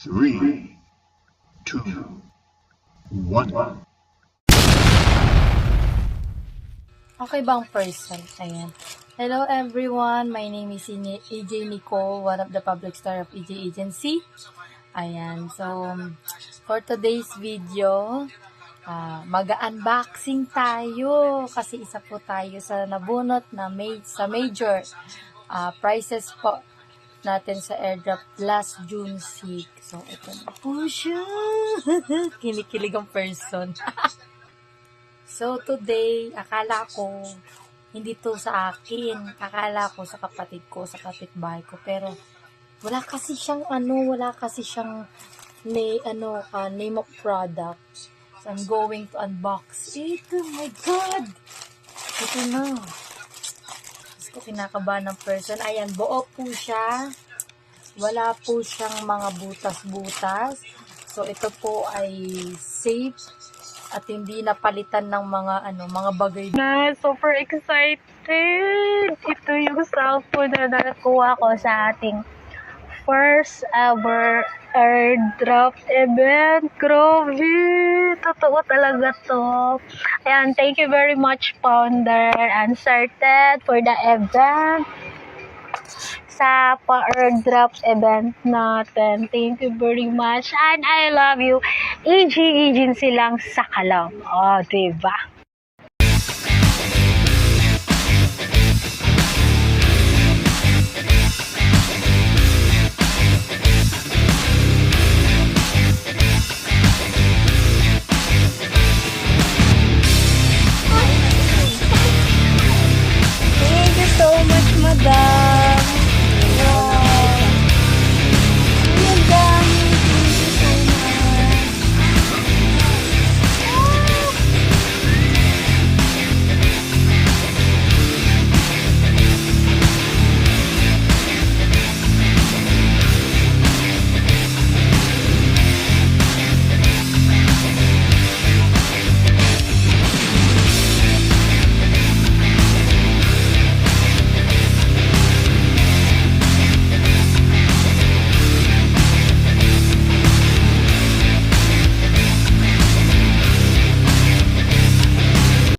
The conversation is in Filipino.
3, 2, 1. Okay bang person? Ayan. Hello everyone, my name is AJ Nicole, one of the public star of AJ Agency. Ayan, so for today's video, mag-unboxing tayo kasi isa po tayo sa nabunot na sa major prizes po natin sa airdrop last June 6. So, ito na po siya. Kinikilig ang person. So, today, akala ko, hindi to sa akin. Akala ko sa kapatid ko, sa kapitbahay ko. Pero, wala kasi siyang name of product. So, I'm going to unbox it. Oh my God! Ito na. Gusto kinakabahan ng person. Ayan, buo po siya. Wala po siyang mga butas-butas. So, ito po ay safe at hindi napalitan ng mga bagay. Super excited! Ito yung cellphone na nakuha ko sa ating first ever airdrop event. Grabe! Totoo talaga to. Ayan, thank you very much, Founder and Sir Ted, for the event. Sa pa-airdrop event natin. Thank you very much. And I love you. AG Agency lang sa Kalam. Oh, diba?